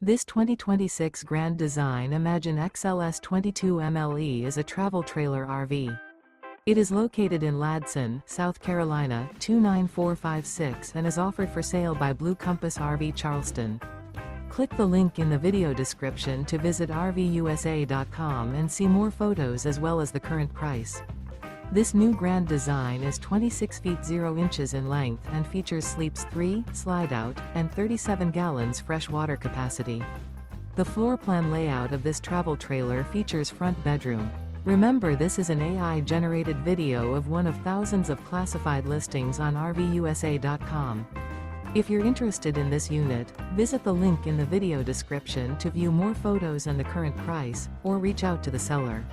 This 2026 Grand Design Imagine XLS 22 MLE is a travel trailer RV. It is located in Ladson, South Carolina, 29456 and is offered for sale by Blue Compass RV Charleston. Click the link in the video description to visit RVUSA.com and see more photos as well as the current price. This new Grand Design is 26 feet 0 inches in length and features sleeps 3, Slideout, and 37 gallons fresh water capacity. The floor plan layout of this travel trailer features front bedroom. Remember, this is an AI-generated video of one of thousands of classified listings on RVUSA.com. If you're interested in this unit, visit the link in the video description to view more photos and the current price, or reach out to the seller.